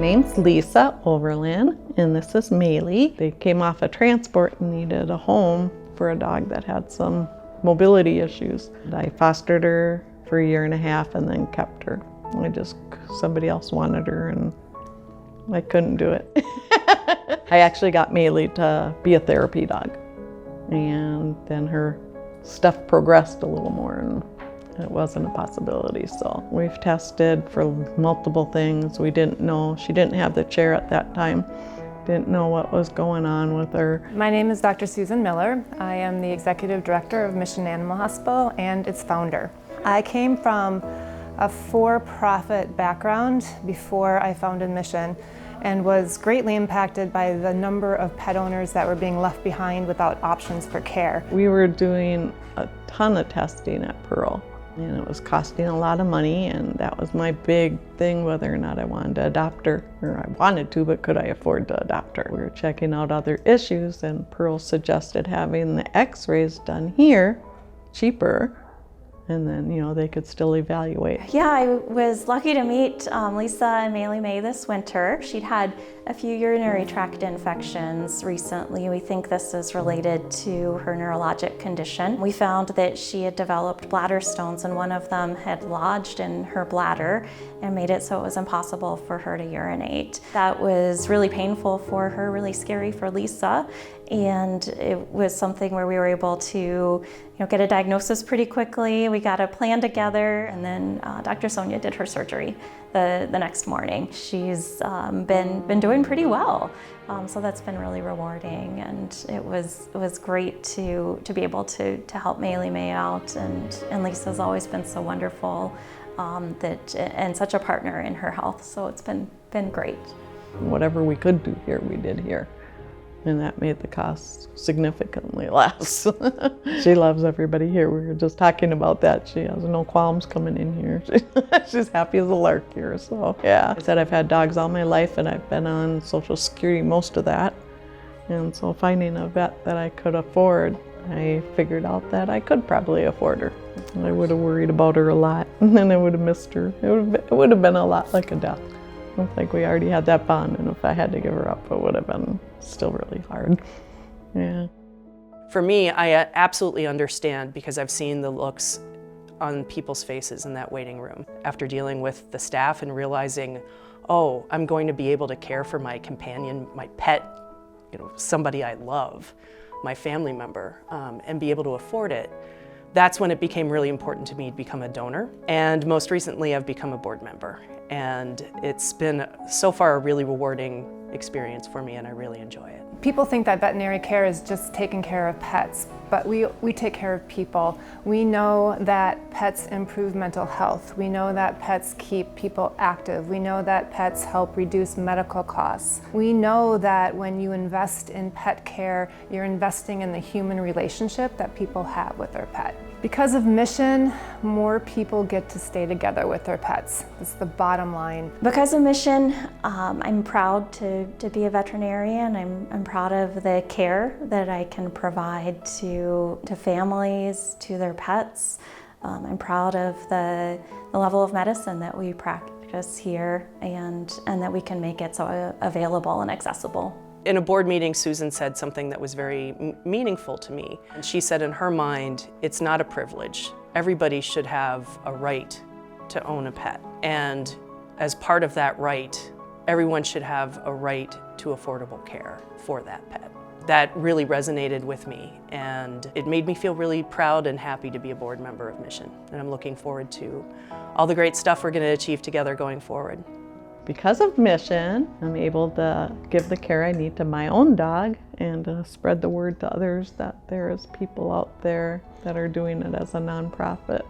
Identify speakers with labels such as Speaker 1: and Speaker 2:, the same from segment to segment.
Speaker 1: name's Lisa Overland, and this is Maylee. They came off a transport and needed a home for a dog that had some mobility issues. I fostered her for 1.5 years and then kept her. Somebody else wanted her and I couldn't do it. I actually got Maylee to be a therapy dog, and then her stuff progressed a little more and it wasn't a possibility. So we've tested for multiple things. We didn't know, she didn't have the chair at that time. Didn't know what was going on with her.
Speaker 2: My name is Dr. Susan Miller. I am the Executive Director of Mission Animal Hospital and its founder. I came from a for-profit background before I founded Mission, and was greatly impacted by the number of pet owners that were being left behind without options for care.
Speaker 1: We were doing a ton of testing at Pearl, and it was costing a lot of money, and that was my big thing, whether or not I wanted to adopt her, or I wanted to, but could I afford to adopt her? We were checking out other issues, and Pearl suggested having the x-rays done here, cheaper, and then, they could still evaluate.
Speaker 3: Yeah, I was lucky to meet Lisa and Maylee May this winter. She'd had a few urinary tract infections recently. We think this is related to her neurologic condition. We found that she had developed bladder stones, and one of them had lodged in her bladder and made it so it was impossible for her to urinate. That was really painful for her, really scary for Lisa. And it was something where we were able to get a diagnosis pretty quickly. We got a plan together, and then Dr. Sonia did her surgery the next morning. She's been doing pretty well, so that's been really rewarding, and it was great to be able to help Maylee May out, and Lisa's always been so wonderful and such a partner in her health, so it's been great.
Speaker 1: Whatever we could do here, we did here. And that made the cost significantly less. She loves everybody here. We were just talking about that. She has no qualms coming in here. She's happy as a lark here, so yeah. I said I've had dogs all my life, and I've been on Social Security most of that. And so finding a vet that I could afford, I figured out that I could probably afford her. I would have worried about her a lot, and then I would have missed her. It would have been a lot like a death. I don't think we already had that bond, and if I had to give her up, it would have been still really hard. Yeah.
Speaker 4: For me, I absolutely understand, because I've seen the looks on people's faces in that waiting room after dealing with the staff and realizing, oh, I'm going to be able to care for my companion, my pet, somebody I love, my family member, and be able to afford it. That's when it became really important to me to become a donor. And most recently, I've become a board member. And it's been, so far, a really rewarding experience for me, and I really enjoy it.
Speaker 2: People think that veterinary care is just taking care of pets, but we take care of people. We know that pets improve mental health. We know that pets keep people active. We know that pets help reduce medical costs. We know that when you invest in pet care, you're investing in the human relationship that people have with their pet. Because of Mission, more people get to stay together with their pets. That's the bottom line.
Speaker 3: Because of Mission, I'm proud to be a veterinarian. I'm proud of the care that I can provide to families, to their pets. I'm proud of the level of medicine that we practice here, and that we can make it so available and accessible.
Speaker 4: In a board meeting, Susan said something that was very meaningful to me. And she said in her mind, it's not a privilege. Everybody should have a right to own a pet. And as part of that right, everyone should have a right to affordable care for that pet. That really resonated with me, and it made me feel really proud and happy to be a board member of Mission. And I'm looking forward to all the great stuff we're going to achieve together going forward.
Speaker 1: Because of Mission, I'm able to give the care I need to my own dog and to spread the word to others that there's people out there that are doing it as a nonprofit.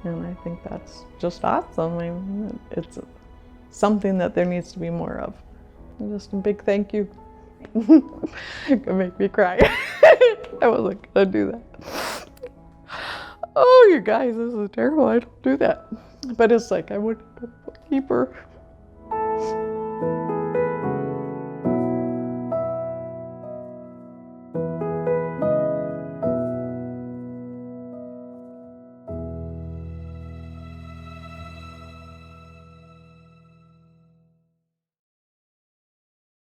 Speaker 1: And I think that's just awesome. I mean, it's something that there needs to be more of. And just a big thank you. It could make me cry. I wasn't gonna do that. Oh, you guys, this is terrible. I don't do that. But it's like I wouldn't keep her.